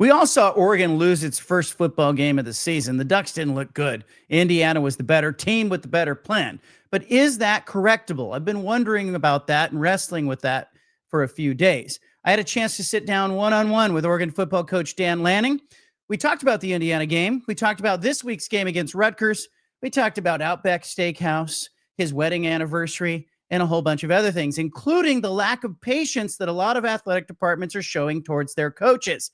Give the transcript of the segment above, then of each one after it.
We all saw Oregon lose its first football game of the season. The Ducks didn't look good. Indiana was the better team with the better plan. But is that correctable? I've been wondering about that and wrestling with that for a few days. I had a chance to sit down one-on-one with Oregon football coach Dan Lanning. We talked about the Indiana game. We talked about this week's game against Rutgers. We talked about Outback Steakhouse, his wedding anniversary, and a whole bunch of other things, including the lack of patience that a lot of athletic departments are showing towards their coaches.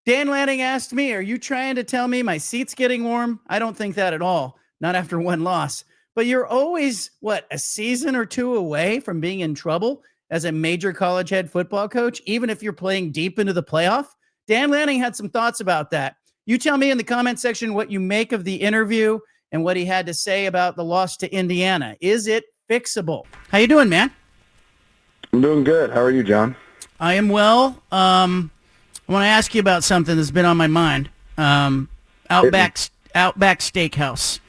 Dan Lanning asked me, are you trying to tell me my seat's getting warm? I don't think that at all. Not after one loss. But you're always, a season or two away from being in trouble as a major college head football coach, even if you're playing deep into the playoff? Dan Lanning had some thoughts about that. You tell me in the comment section what you make of the interview and what he had to say about the loss to Indiana. Is it fixable? How you doing, man? I'm doing good. How are you, John? I am well. I want to ask you about something that's been on my mind. Outback Steakhouse.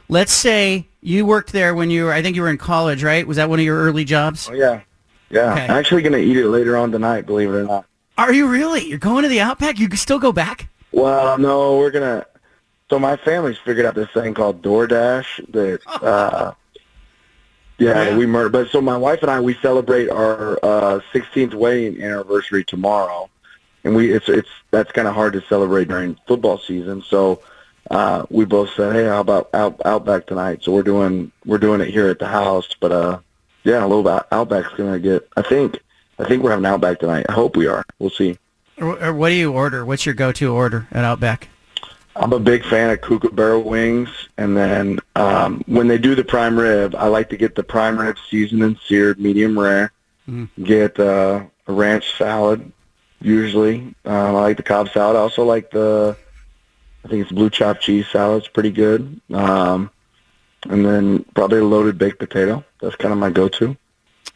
Let's say you worked there when I think you were in college, right? Was that one of your early jobs? Oh, yeah. Yeah. Okay. I'm actually going to eat it later on tonight, believe it or not. Are you really? You're going to the Outback? You can still go back? Well, no, we're going to. So my family's figured out this thing called DoorDash that, we murder. But so my wife and I, we celebrate our 16th wedding anniversary tomorrow. And that's kind of hard to celebrate during football season. So we both said, hey, how about Outback tonight? So we're doing it here at the house. But a little bit Outback's gonna get. I think we're having Outback tonight. I hope we are. We'll see. Or what do you order? What's your go-to order at Outback? I'm a big fan of Kookaburra wings, and then when they do the prime rib, I like to get the prime rib seasoned and seared, medium rare. Get a ranch salad. Usually, I like the Cobb salad. I also like I think it's blue chopped cheese salad. It's pretty good. And then probably a loaded baked potato. That's kind of my go-to.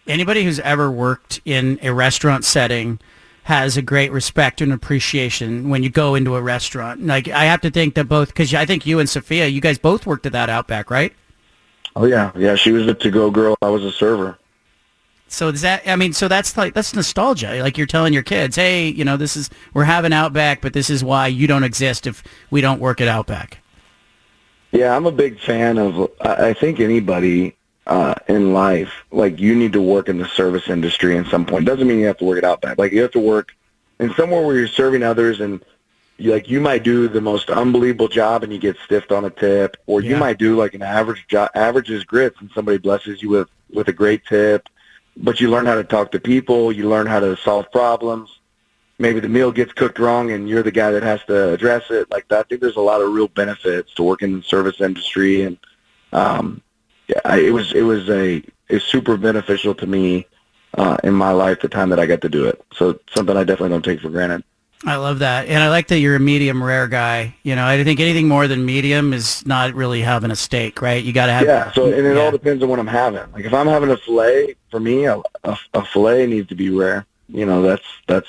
Anybody who's ever worked in a restaurant setting has a great respect and appreciation when you go into a restaurant. Like, I have to think that because I think you and Sophia, you guys both worked at that Outback, right? Oh, yeah. Yeah, she was a to-go girl. I was a server. So that's nostalgia. Like, you're telling your kids, hey, we're having Outback, but this is why you don't exist if we don't work at Outback. Yeah, I'm a big fan of, I think anybody in life, like, you need to work in the service industry at some point. Doesn't mean you have to work at Outback. Like, you have to work in somewhere where you're serving others, and you might do the most unbelievable job and you get stiffed on a tip, or you might do like an average job, average is grits, and somebody blesses you with a great tip. But you learn how to talk to people. You learn how to solve problems. Maybe the meal gets cooked wrong, and you're the guy that has to address it. Like that, I think there's a lot of real benefits to working in the service industry, and it was super beneficial to me in my life the time that I got to do it. So it's something I definitely don't take for granted. I love that, and I like that you're a medium rare guy. I think anything more than medium is not really having a steak, right? You got to have. Yeah. So and it all depends on what I'm having. Like if I'm having a fillet, for me, a fillet needs to be rare. That's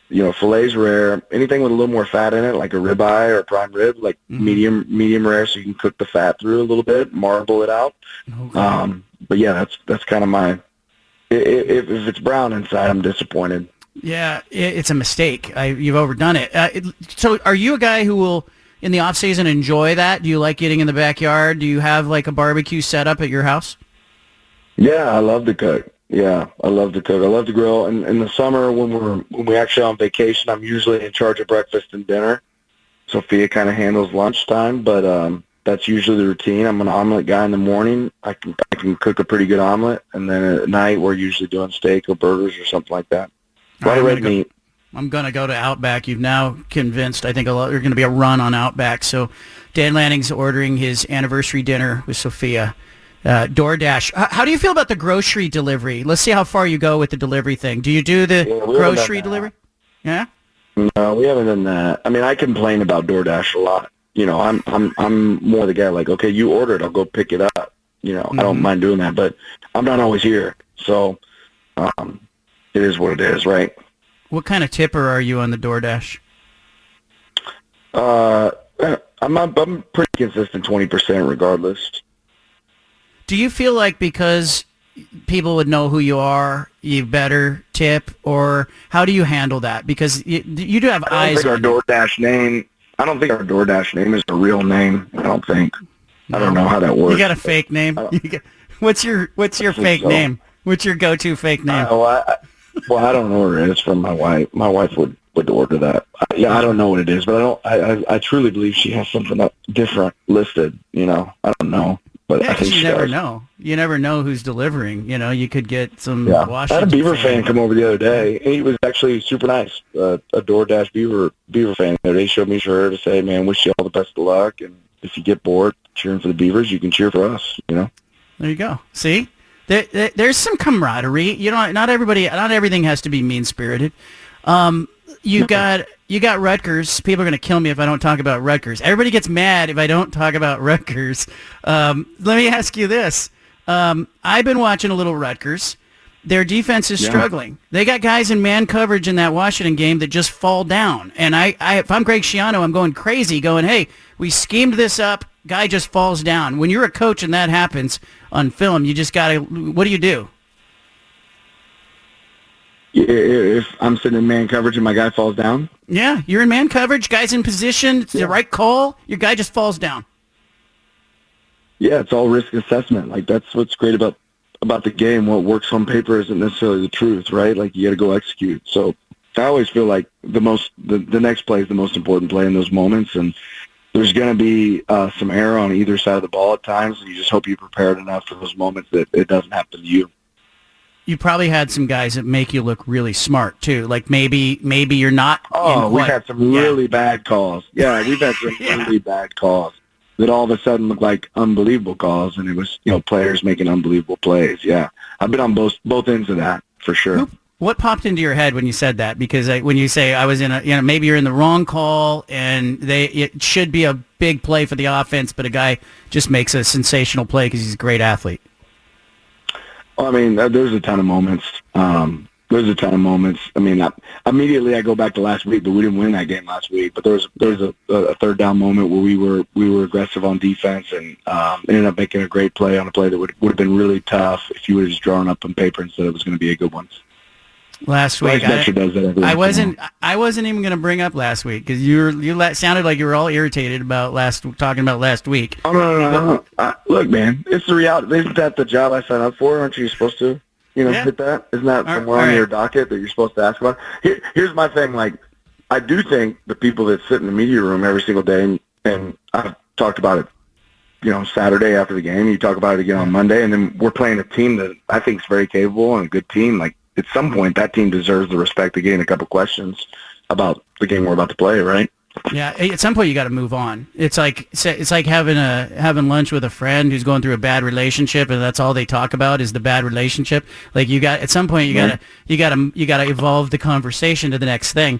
fillet's rare. Anything with a little more fat in it, like a ribeye or a prime rib, like medium rare, so you can cook the fat through a little bit, marble it out. Okay. But yeah, that's kind of my. If it's brown inside, I'm disappointed. Yeah, it's a mistake. You've overdone it. So are you a guy who will, in the off-season, enjoy that? Do you like getting in the backyard? Do you have like a barbecue set up at your house? Yeah, I love to cook. Yeah, I love to cook. I love to grill. And in the summer, when we're actually on vacation, I'm usually in charge of breakfast and dinner. Sophia kind of handles lunchtime, but that's usually the routine. I'm an omelet guy in the morning. I can cook a pretty good omelet, and then at night we're usually doing steak or burgers or something like that. A lot of red meat. I'm going to go to Outback. You've now convinced, I think, there's going to be a run on Outback. So Dan Lanning's ordering his anniversary dinner with Sophia. DoorDash. How do you feel about the grocery delivery? Let's see how far you go with the delivery thing. Do you do the grocery delivery? Yeah? No, we haven't done that. I mean, I complain about DoorDash a lot. I'm more the guy like, okay, you order it, I'll go pick it up. I don't mind doing that, but I'm not always here. So it is what it is, right? What kind of tipper are you on the DoorDash? I'm pretty consistent, 20% regardless. Do you feel like because people would know who you are, you better tip, or how do you handle that? Because you do have eyes. I don't think our DoorDash name is a real name. I don't think. No. I don't know how that works. You got a fake name? What's your fake name? What's your go-to fake name? I don't order it. It's from my wife. My wife would order that. I don't know what it is, but I truly believe she has something different listed. I don't know. But yeah, I think you never know. You never know who's delivering. You could get some Washington. I had a Beaver fan come over the other day. He was actually super nice. A DoorDash Beaver fan. They showed me her to say, "Man, wish you all the best of luck. And if you get bored cheering for the Beavers, you can cheer for us." There you go. See, there's some camaraderie. Not everything has to be mean-spirited. You got Rutgers. People are going to kill me if I don't talk about Rutgers. Everybody gets mad if I don't talk about Rutgers. Let me ask you this. I've been watching a little Rutgers. Their defense is struggling. They got guys in man coverage in that Washington game that just fall down. And if I'm Greg Schiano, I'm going crazy going, hey, we schemed this up. Guy just falls down. When you're a coach and that happens on film, you just got to, what do you do? If I'm sitting in man coverage and my guy falls down? Yeah, you're in man coverage, guy's in position, it's the right call, your guy just falls down. Yeah, it's all risk assessment. Like, that's what's great about the game. What works on paper isn't necessarily the truth, right? Like, you got to go execute. So I always feel like the next play is the most important play in those moments, and there's going to be some error on either side of the ball at times, and you just hope you're prepared enough for those moments that it doesn't happen to you. You probably had some guys that make you look really smart too. Like maybe you're not. We've had some really bad calls. Yeah, we've had some really bad calls that all of a sudden look like unbelievable calls, and it was players making unbelievable plays. Yeah, I've been on both ends of that for sure. What popped into your head when you said that? Because when you say I was in maybe you're in the wrong call, and it should be a big play for the offense, but a guy just makes a sensational play because he's a great athlete. I mean, there's a ton of moments. I mean, immediately I go back to last week, but we didn't win that game last week. But there was a third down moment where we were aggressive on defense and ended up making a great play on a play that would have been really tough if you would have just drawn up on paper and said it was going to be a good one. Last week, I wasn't even going to bring up last week because you sounded like you were all irritated about talking about last week. Oh no! Look, man, it's the reality. Isn't that the job I signed up for? Aren't you supposed to, hit that? Isn't that somewhere on your docket that you're supposed to ask about? Here's my thing. Like, I do think the people that sit in the media room every single day, and I've talked about it, Saturday after the game. You talk about it again on Monday, and then we're playing a team that I think is very capable and a good team. Like, at some point, that team deserves the respect of getting a couple questions about the game we're about to play, right? Yeah, at some point you got to move on. It's like having lunch with a friend who's going through a bad relationship, and that's all they talk about is the bad relationship. Like, at some point you gotta evolve the conversation to the next thing.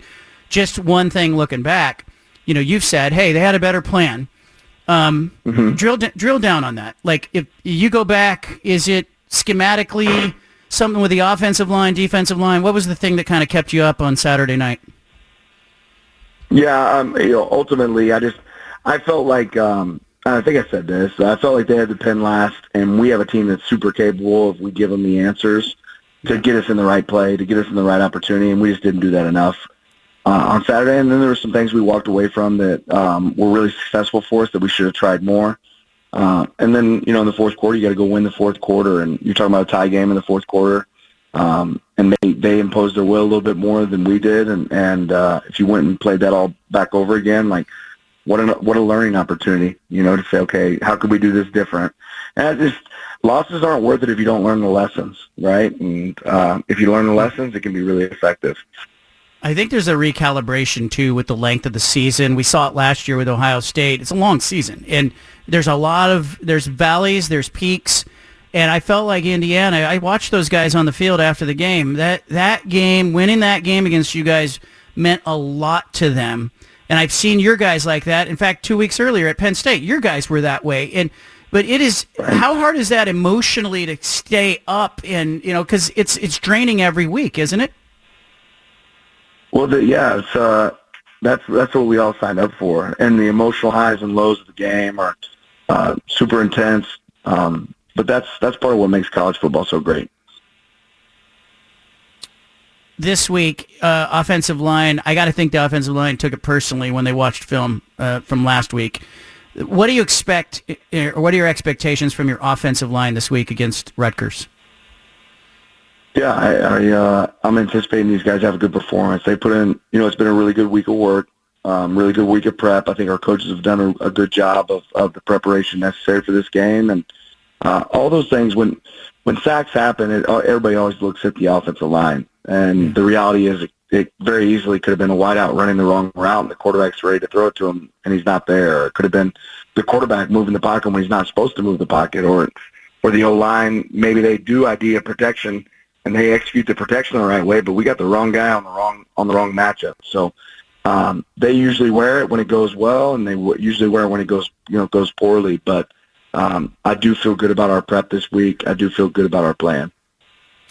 Just one thing looking back, you've said, hey, they had a better plan. Drill down on that. Like, if you go back, is it schematically something with the offensive line, defensive line? What was the thing that kind of kept you up on Saturday night? Yeah, ultimately, I felt like, I think I said this, I felt like they had the pen last, and we have a team that's super capable if we give them the answers to get us in the right play, to get us in the right opportunity, and we just didn't do that enough on Saturday. And then there were some things we walked away from that were really successful for us that we should have tried more. And then, in the fourth quarter, you got to go win the fourth quarter, and you're talking about a tie game in the fourth quarter. And they imposed their will a little bit more than we did. And if you went and played that all back over again, like, what a learning opportunity, to say, okay, how could we do this different? And losses aren't worth it if you don't learn the lessons, right? And if you learn the lessons, it can be really effective. I think there's a recalibration, too, with the length of the season. We saw it last year with Ohio State. It's a long season, and there's there's valleys, there's peaks, and I felt like Indiana, I watched those guys on the field after the game. That game, winning that game against you guys meant a lot to them, and I've seen your guys like that. In fact, 2 weeks earlier at Penn State, your guys were that way, but it is, how hard is that emotionally to stay up, and, because it's draining every week, isn't it? Well, that's what we all signed up for, and the emotional highs and lows of the game are super intense. but that's part of what makes college football so great. This week, offensive line, I got to think the offensive line took it personally when they watched film from last week. What do you expect, or what are your expectations from your offensive line this week against Rutgers? Yeah, I'm anticipating these guys have a good performance. They put in, it's been a really good week of work, really good week of prep. I think our coaches have done a good job of the preparation necessary for this game. And all those things, when sacks happen, everybody always looks at the offensive line. And the reality is it very easily could have been a wideout running the wrong route, and the quarterback's ready to throw it to him, and he's not there. Or it could have been the quarterback moving the pocket when he's not supposed to move the pocket, or the O-line, maybe they do idea protection, and they execute the protection the right way, but we got the wrong guy on the wrong matchup. So they usually wear it when it goes well, and they usually wear it when it goes poorly. But I do feel good about our prep this week. I do feel good about our plan.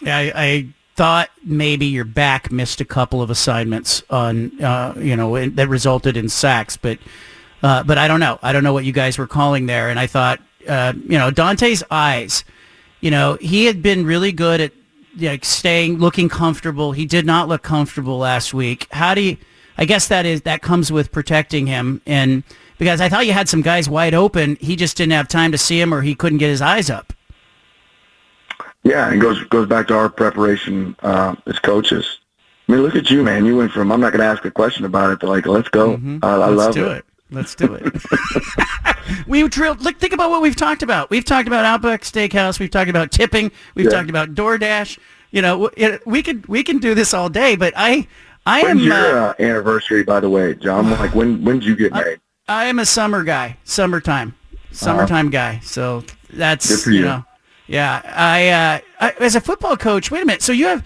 Yeah, I thought maybe your back missed a couple of assignments on that resulted in sacks, but I don't know. I don't know what you guys were calling there, and I thought Dante's eyes. He had been really good at looking comfortable. He did not look comfortable last week. I guess that comes with protecting him, and because I thought you had some guys wide open, he just didn't have time to see him, or he couldn't get his eyes up. Yeah, it goes back to our preparation as coaches. I mean, look at you, man. You went from I'm not going to ask a question about it to let's go. Mm-hmm. I love it. Let's do it. We drilled. Look, think about what we've talked about. We've talked about Outback Steakhouse. We've talked about tipping. We've talked about DoorDash. We can do this all day. But When's your anniversary, by the way, John? When did you get married? I am a summertime guy. So that's good for you. Yeah, I as a football coach. Wait a minute. So did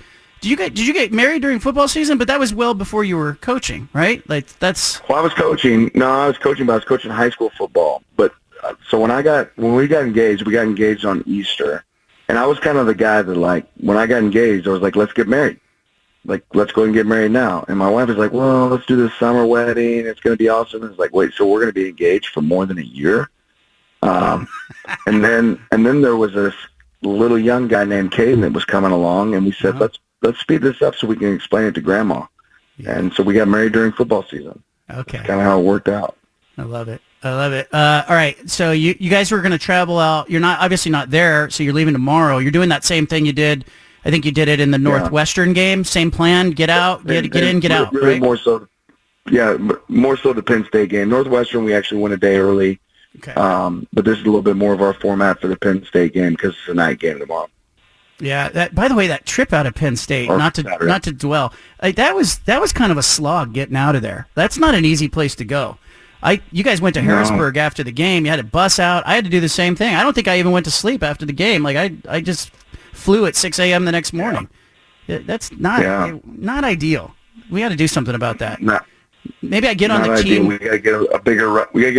you get married during football season? But that was well before you were coaching, right? That's. Well, I was coaching. No, I was coaching, but I was coaching high school football. But so when we got engaged, we got engaged on Easter, and I was kind of the guy that when I got engaged, I was like, let's get married. Let's go and get married now. And my wife was like, well, let's do this summer wedding. It's going to be awesome. And it's like, wait, so we're going to be engaged for more than a year? And then there was this little young guy named Caden that was coming along, and we said, let's speed this up so we can explain it to Grandma. Yeah. And so we got married during football season. Okay. That's kind of how it worked out. I love it. All right. So you guys were going to travel out. You're obviously not there, so you're leaving tomorrow. You're doing that same thing you did. I think you did it in the Northwestern game. Same plan. Get out, get in, get out. Really right? More so the Penn State game. Northwestern, we actually went a day early. Okay. But this is a little bit more of our format for the Penn State game because it's a night game tomorrow. Yeah. By the way, that trip out of Penn State, not to dwell, that was kind of a slog getting out of there. That's not an easy place to go. You guys went to Harrisburg after the game. You had to bus out. I had to do the same thing. I don't think I even went to sleep after the game. I just flew at 6 a.m. the next morning. Yeah. That's not ideal. We got to do something about that. No. Maybe I get on the team. We got to get a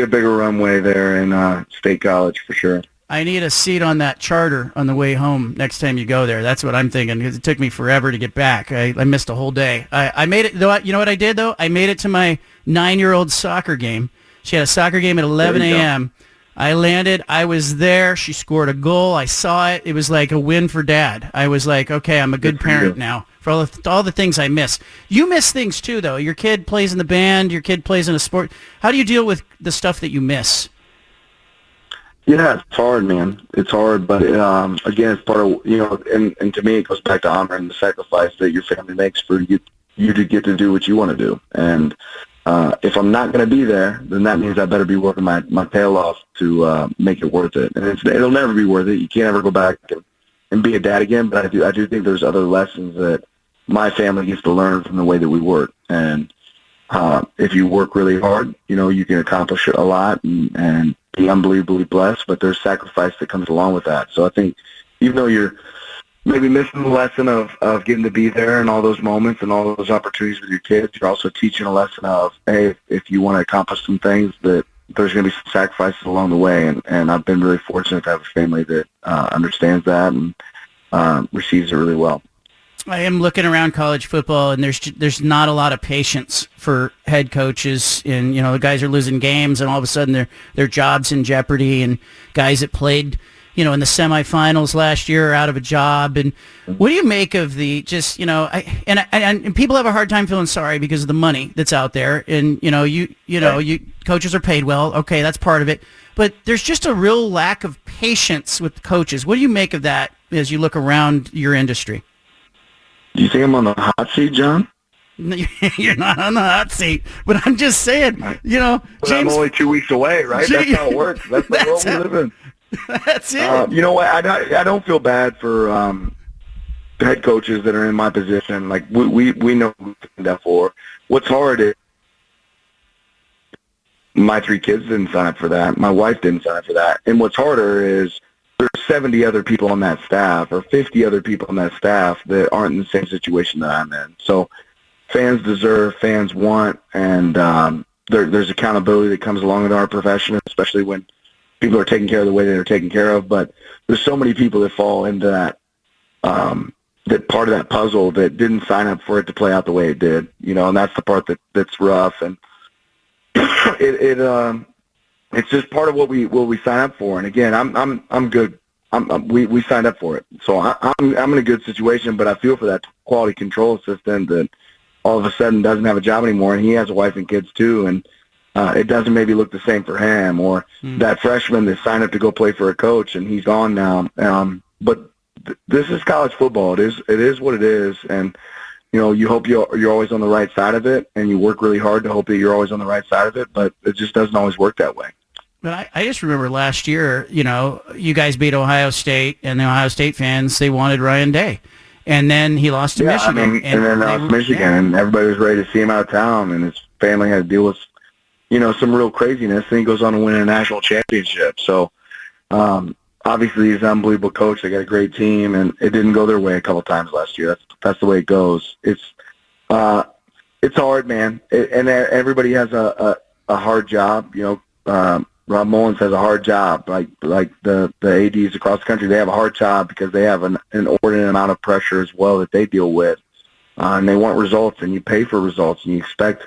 bigger runway there in State College for sure. I need a seat on that charter on the way home next time you go there. That's what I'm thinking, because it took me forever to get back. I missed a whole day. I made it, though. You know what I did, though? I made it to my 9-year-old soccer game. She had a soccer game at 11 a.m. I landed. I was there. She scored a goal. I saw it. It was like a win for Dad. I was like, okay, I'm a good parent now for all the things I miss. You miss things, too, though. Your kid plays in the band. Your kid plays in a sport. How do you deal with the stuff that you miss? Yeah, it's hard, man. It's hard, but again, it's part of and to me, it goes back to honoring the sacrifice that your family makes for you to get to do what you want to do. And if I'm not going to be there, then that means I better be working my tail off to make it worth it. And it'll never be worth it. You can't ever go back and be a dad again. But I do think there's other lessons that my family gets to learn from the way that we work. And if you work really hard, you can accomplish a lot and be unbelievably blessed, but there's sacrifice that comes along with that. So I think even though you're maybe missing the lesson of getting to be there and all those moments and all those opportunities with your kids, you're also teaching a lesson of, hey, if you want to accomplish some things, that there's going to be some sacrifices along the way. And I've been really fortunate to have a family that understands that and receives it really well. I am looking around college football, and there's not a lot of patience for head coaches, and the guys are losing games, and all of a sudden their job's in jeopardy, and guys that played in the semifinals last year, out of a job. And what do you make of the just, and people have a hard time feeling sorry because of the money that's out there. And, you coaches are paid well. Okay, that's part of it. But there's just a real lack of patience with coaches. What do you make of that as you look around your industry? Do you think I'm on the hot seat, John? You're not on the hot seat, but I'm just saying, But James, I'm only 2 weeks away, right? That's how it works. That's the world we live in. That's it. You know what? I don't feel bad for head coaches that are in my position. Like we know who we signed up for. What's hard is my 3 kids didn't sign up for that. My wife didn't sign up for that. And what's harder is there's 70 other people on that staff or 50 other people on that staff that aren't in the same situation that I'm in. So fans deserve, fans want, and there's accountability that comes along with our profession, especially when people are taken care of the way that they're taken care of. But there's so many people that fall into that that part of that puzzle that didn't sign up for it to play out the way it did, and that's the part that's rough. And it's just part of what we sign up for. And again, I'm good. We signed up for it, so I'm in a good situation. But I feel for that quality control assistant that all of a sudden doesn't have a job anymore, and he has a wife and kids too, and it doesn't maybe look the same for him, or that freshman that signed up to go play for a coach and he's gone now. But this is college football. It is what it is, and you hope you're always on the right side of it, and you work really hard to hope that you're always on the right side of it. But it just doesn't always work that way. But I just remember last year, you guys beat Ohio State, and the Ohio State fans, they wanted Ryan Day. And then he lost to Michigan. And then lost Michigan, and everybody was ready to see him out of town, and his family had to deal with, some real craziness, and he goes on to win a national championship. So, obviously, he's an unbelievable coach. They got a great team, and it didn't go their way a couple times last year. That's the way it goes. It's hard, man, and everybody has a hard job. Rob Mullins has a hard job, like the ADs across the country. They have a hard job because they have an inordinate amount of pressure as well that they deal with, and they want results, and you pay for results, and you expect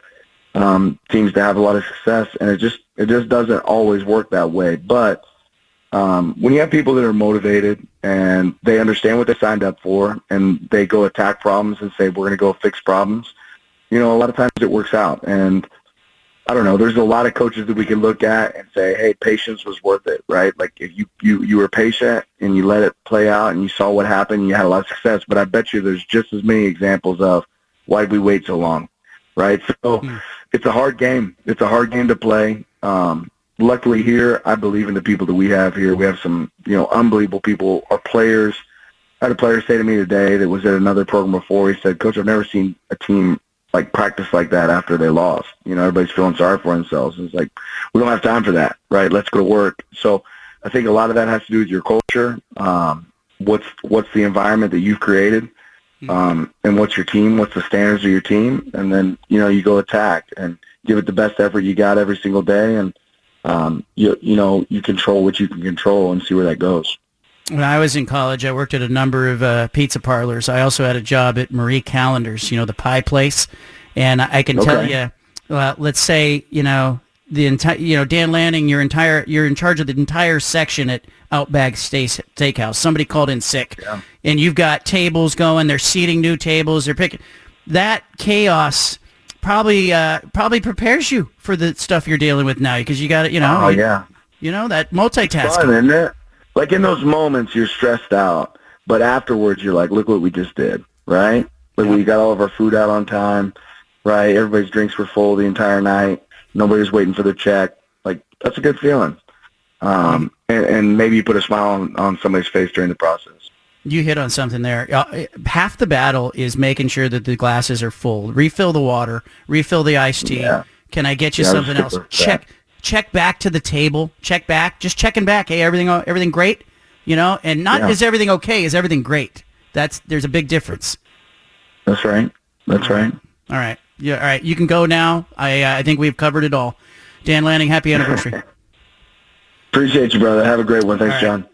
teams to have a lot of success, and it just doesn't always work that way. But when you have people that are motivated and they understand what they signed up for, and they go attack problems and say, we're going to go fix problems, a lot of times it works out. And I don't know, there's a lot of coaches that we can look at and say, hey, patience was worth it, right? Like if you were patient and you let it play out and you saw what happened and you had a lot of success. But I bet you there's just as many examples of why did we wait so long, right? So it's a hard game. It's a hard game to play. Luckily here, I believe in the people that we have here. We have some, unbelievable people. Our players, I had a player say to me today that was at another program before, he said, Coach, I've never seen a team like practice like that after they lost. Everybody's feeling sorry for themselves. It's like, we don't have time for that, right? Let's go to work. So I think a lot of that has to do with your culture. What's the environment that you've created? And what's your team? What's the standards of your team? And then, you go attack and give it the best effort you got every single day. And, you control what you can control and see where that goes. When I was in college, I worked at a number of pizza parlors. I also had a job at Marie Callender's, the pie place. And I can tell you, let's say, the entire, Dan Lanning, you're in charge of the entire section at Outback Steakhouse. Somebody called in sick, and you've got tables going. They're seating new tables. They're picking that chaos. Probably prepares you for the stuff you're dealing with now because you got it. That multitasking. It's fun, isn't it? Like in those moments, you're stressed out, but afterwards, you're like, look what we just did, right? Like we got all of our food out on time, right? Everybody's drinks were full the entire night. Nobody was waiting for their check. Like, that's a good feeling. And maybe you put a smile on somebody's face during the process. You hit on something there. Half the battle is making sure that the glasses are full. Refill the water. Refill the iced tea. Yeah. Can I get you something else? Check back to the table. Check back. Just checking back. Hey, everything great? And not is everything okay? Is everything great? There's a big difference. That's right. That's right. All right. Yeah. All right. You can go now. I think we've covered it all. Dan Lanning, happy anniversary. Appreciate you, brother. Have a great one. Thanks, John.